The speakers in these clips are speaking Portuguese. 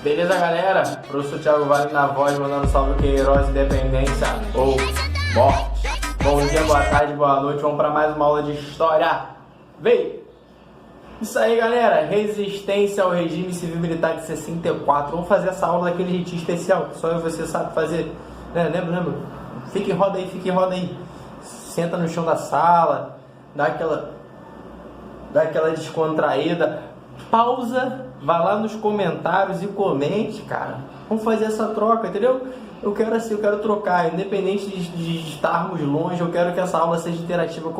Beleza, galera? Professor Thiago Vale na voz, mandando salve Queiroz, Independência ou Morte. Bom dia, boa tarde, boa noite. Vamos para mais uma aula de História. Vem! Isso aí, galera. Resistência ao regime civil-militar de 64. Vamos fazer essa aula daquele jeitinho especial que só eu e você sabe fazer. Lembra? Fica em roda aí. Senta no chão da sala, dá aquela descontraída. Pausa, vá lá nos comentários e comente, cara. Vamos fazer essa troca, entendeu? Eu quero trocar, independente de estarmos longe, eu quero que essa aula seja interativa,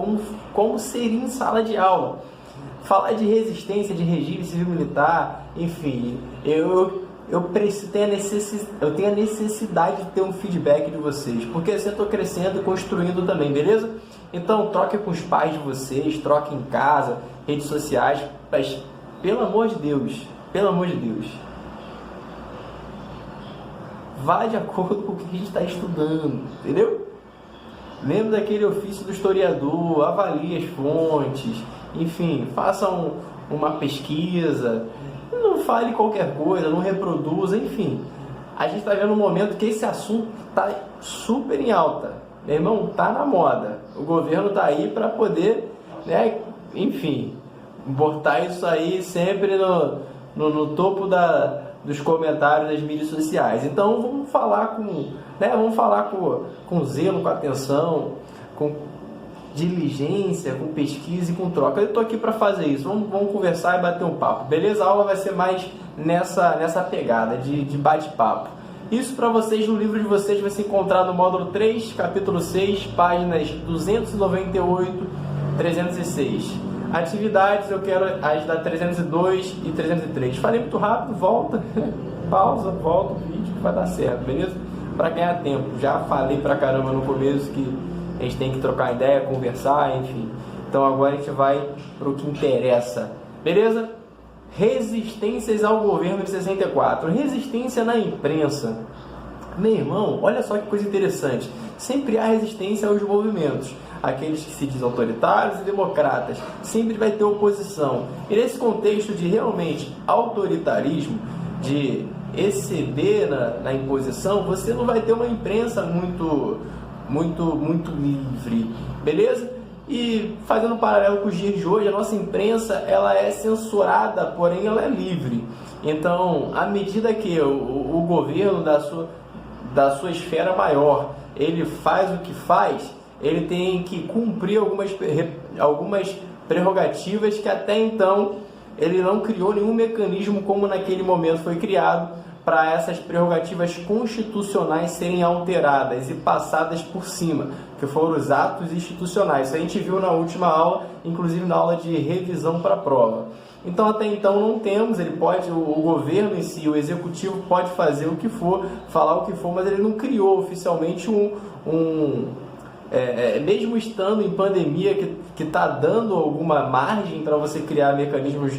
como seria em sala de aula. Falar de resistência, de regime civil-militar, enfim, eu tenho a necessidade de ter um feedback de vocês, porque assim eu estou crescendo e construindo também, beleza? Então troque com os pais de vocês, troque em casa, redes sociais, mas pelo amor de Deus, vá de acordo com o que a gente está estudando, entendeu? Lembra daquele ofício do historiador, avalie as fontes, enfim, faça uma pesquisa, não fale qualquer coisa, não reproduza, enfim. A gente está vendo um momento que esse assunto está super em alta, meu irmão, está na moda. O governo está aí para poder, enfim, botar isso aí sempre no topo dos comentários das mídias sociais. Então vamos falar com zelo, com atenção, com diligência, com pesquisa e com troca. Eu estou aqui para fazer isso. Vamos conversar e bater um papo, beleza? A aula vai ser mais nessa pegada de bate-papo. Isso para vocês, no livro de vocês, vai se encontrar no módulo 3, capítulo 6, páginas 298, 306. Atividades, eu quero as da 302 e 303. Falei muito rápido, volta, pausa, volta o vídeo que vai dar certo, beleza? Para ganhar tempo. Já falei pra caramba no começo que a gente tem que trocar ideia, conversar, enfim. Então agora a gente vai pro que interessa, beleza? Resistências ao governo de 64. Resistência na imprensa. Meu irmão, olha só que coisa interessante. Sempre há resistência aos movimentos. Aqueles que se dizem autoritários e democratas, sempre vai ter oposição. E nesse contexto de realmente autoritarismo, de exceder na imposição, você não vai ter uma imprensa muito livre, beleza? E fazendo um paralelo com os dias de hoje, a nossa imprensa ela é censurada, porém ela é livre. Então, à medida que o governo da sua esfera maior, ele faz o que faz, ele tem que cumprir algumas prerrogativas que até então ele não criou nenhum mecanismo como naquele momento foi criado para essas prerrogativas constitucionais serem alteradas e passadas por cima, que foram os atos institucionais. Isso a gente viu na última aula, inclusive na aula de revisão para a prova. Então até então não temos, o governo em si, o executivo pode fazer o que for, falar o que for, mas ele não criou oficialmente mesmo estando em pandemia, que está dando alguma margem para você criar mecanismos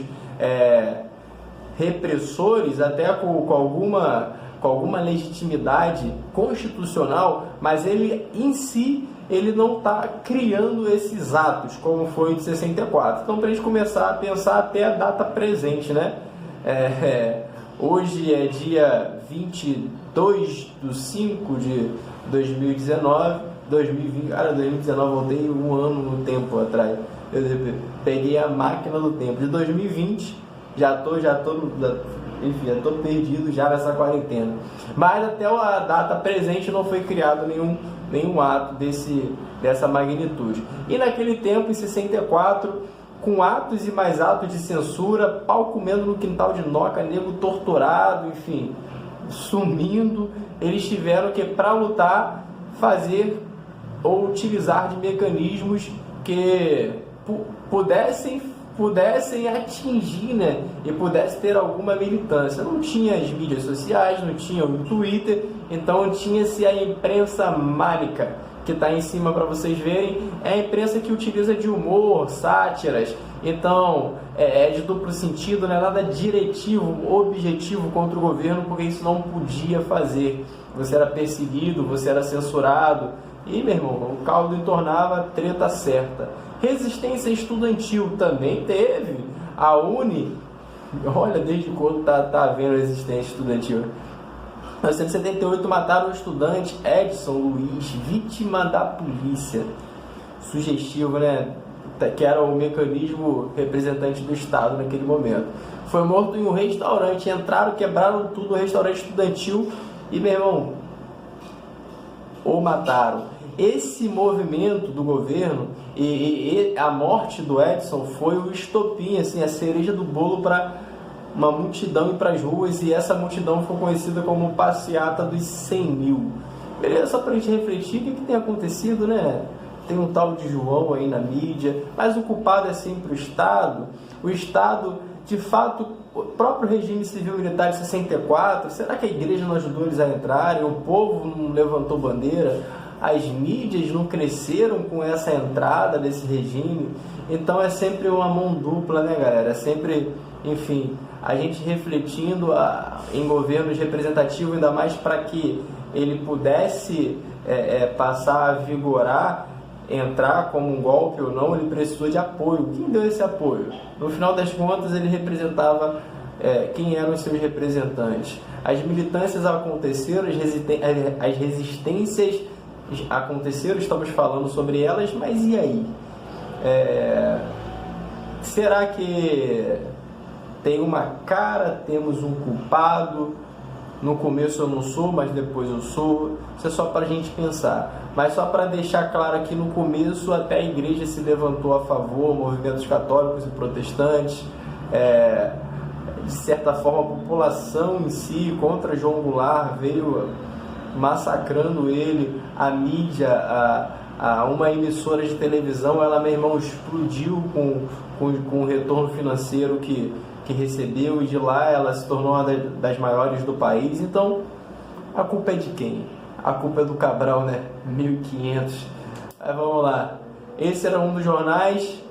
repressores, até com alguma legitimidade constitucional, mas ele em si ele não está criando esses atos, como foi de 64. Então, para a gente começar a pensar até a data presente, né? Hoje é dia 22/5 de 2019, 2020, cara, 2019 eu voltei um ano no tempo atrás. Eu peguei a máquina do tempo de 2020, já tô perdido já nessa quarentena. Mas até a data presente não foi criado nenhum ato dessa magnitude. E naquele tempo, em 64, com atos e mais atos de censura, pau comendo no quintal de Noca, nego torturado, enfim, sumindo, eles tiveram que, para lutar, fazer ou utilizar de mecanismos que pudessem atingir, né? E pudesse ter alguma militância. Não tinha as mídias sociais, não tinha o Twitter, então tinha-se a imprensa málica, que está em cima para vocês verem. É a imprensa que utiliza de humor, sátiras, então é de duplo sentido, não é nada diretivo, objetivo contra o governo, porque isso não podia fazer. Você era perseguido, você era censurado, e, meu irmão, o caldo entornava a treta certa. Resistência estudantil também teve. A UNE Olha desde quando tá havendo resistência estudantil. Em 1978 mataram o estudante Edson Luiz, vítima da polícia. Sugestivo, né? Que era o mecanismo representante do Estado naquele momento. Foi morto em um restaurante. Entraram, quebraram tudo, um restaurante estudantil. E, meu irmão, o mataram. Esse movimento do governo e a morte do Edson foi o estopim, assim, a cereja do bolo para uma multidão ir para as ruas, e essa multidão ficou conhecida como Passeata dos 100 mil. Beleza? Só para a gente refletir o que tem acontecido, né? Tem um tal de João aí na mídia, mas o culpado é sempre o Estado. O Estado, de fato, o próprio regime civil-militar de 64, será que a igreja não ajudou eles a entrarem? O povo não levantou bandeira? As mídias não cresceram com essa entrada desse regime? Então é sempre uma mão dupla, né, galera? É sempre, enfim, a gente refletindo em governos representativos, ainda mais para que ele pudesse passar a vigorar, entrar como um golpe ou não, ele precisou de apoio. Quem deu esse apoio? No final das contas, ele representava quem eram os seus representantes. As militâncias aconteceram, as resistências aconteceram, estamos falando sobre elas, mas e aí? Será que tem uma cara, temos um culpado? No começo eu não sou, mas depois eu sou. Isso é só para a gente pensar. Mas só para deixar claro que no começo até a igreja se levantou a favor, movimentos católicos e protestantes, de certa forma a população em si contra João Goulart veio massacrando ele, a mídia, uma emissora de televisão, ela, meu irmão, explodiu com o retorno financeiro que recebeu, e de lá ela se tornou uma das maiores do país. Então, a culpa é de quem? A culpa é do Cabral, né? 1500. Mas vamos lá. Esse era um dos jornais,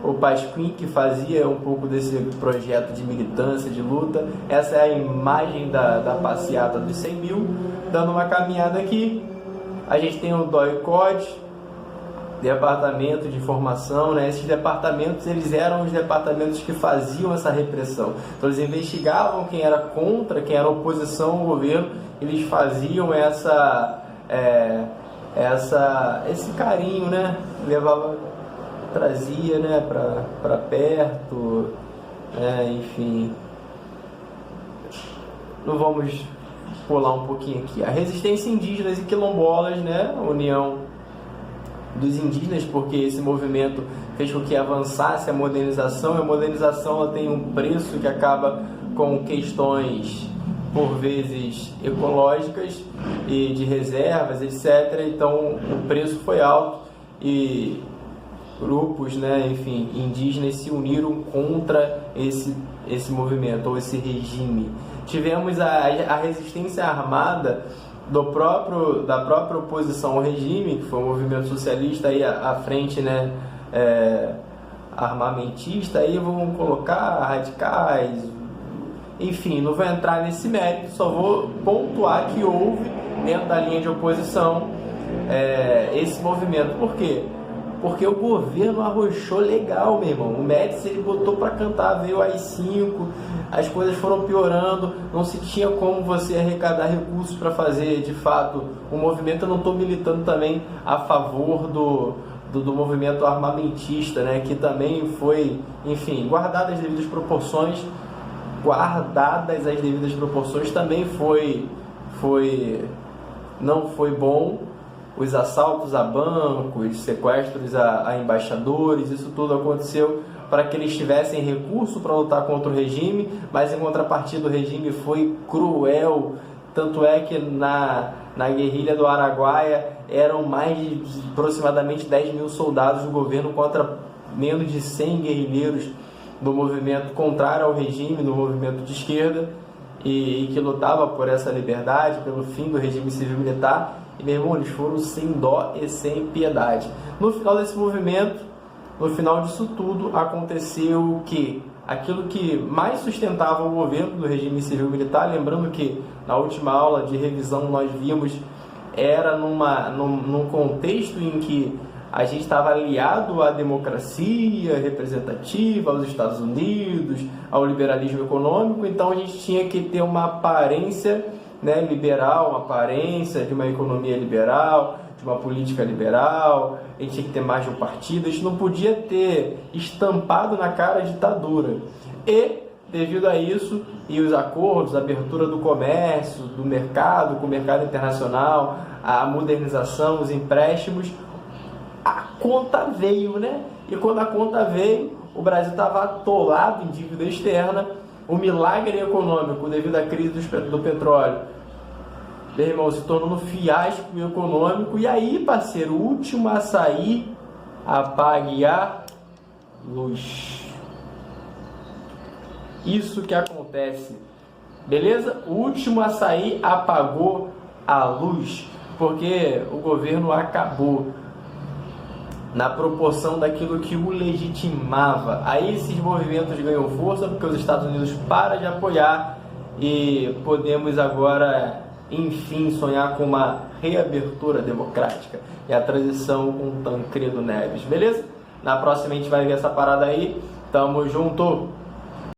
o Pasquim, que fazia um pouco desse projeto de militância, de luta. Essa é a imagem da passeata dos 100 mil. Dando uma caminhada aqui, a gente tem o DOI-CODE, Departamento de Informação, né? Esses departamentos, eles eram os departamentos que faziam essa repressão. Então eles investigavam quem era contra, quem era oposição ao governo, eles faziam esse carinho, né? Trazia, né, para perto, né? Enfim. Não vamos pular um pouquinho aqui. A resistência indígenas e quilombolas, né? A união dos indígenas, porque esse movimento fez com que avançasse a modernização, e a modernização ela tem um preço que acaba com questões, por vezes, ecológicas e de reservas, etc. Então, o preço foi alto e grupos, né, enfim, indígenas se uniram contra esse movimento, ou esse regime. Tivemos a resistência armada da própria oposição ao regime, que foi o movimento socialista aí à frente, né, armamentista, aí vão colocar radicais, enfim, não vou entrar nesse mérito, só vou pontuar que houve dentro da linha de oposição esse movimento. Por quê? Porque o governo arrochou legal, meu irmão. O Médici, ele botou para cantar, veio AI-5, as coisas foram piorando, não se tinha como você arrecadar recursos para fazer, de fato, o movimento. Eu não estou militando também a favor do movimento armamentista, né, que também foi, enfim, guardadas as devidas proporções, também não foi bom. Os assaltos a bancos, sequestros a embaixadores, isso tudo aconteceu para que eles tivessem recurso para lutar contra o regime, mas em contrapartida o regime foi cruel. Tanto é que na guerrilha do Araguaia eram mais de aproximadamente 10 mil soldados do governo contra menos de 100 guerrilheiros do movimento contrário ao regime, do movimento de esquerda, e que lutava por essa liberdade, pelo fim do regime civil-militar. E, meu irmão, eles foram sem dó e sem piedade. No final desse movimento, no final disso tudo, aconteceu que aquilo que mais sustentava o governo do regime civil-militar, lembrando que na última aula de revisão nós vimos, era num contexto em que a gente estava aliado à democracia representativa, aos Estados Unidos, ao liberalismo econômico, então a gente tinha que ter uma aparência, né, liberal, uma aparência de uma economia liberal, de uma política liberal, a gente tinha que ter mais de um partido, a gente não podia ter estampado na cara a ditadura. E, devido a isso, e os acordos, a abertura do comércio, do mercado, com o mercado internacional, a modernização, os empréstimos, a conta veio, né? E quando a conta veio, o Brasil estava atolado em dívida externa, o milagre econômico devido à crise do petróleo, meu irmão, se tornou um fiasco econômico. E aí, parceiro, o último a sair, apague a luz. Isso que acontece, beleza? O último a sair apagou a luz, porque o governo acabou na proporção daquilo que o legitimava. Aí esses movimentos ganham força porque os Estados Unidos param de apoiar e podemos agora, enfim, sonhar com uma reabertura democrática e a transição com Tancredo Neves, beleza? Na próxima a gente vai ver essa parada aí. Tamo junto!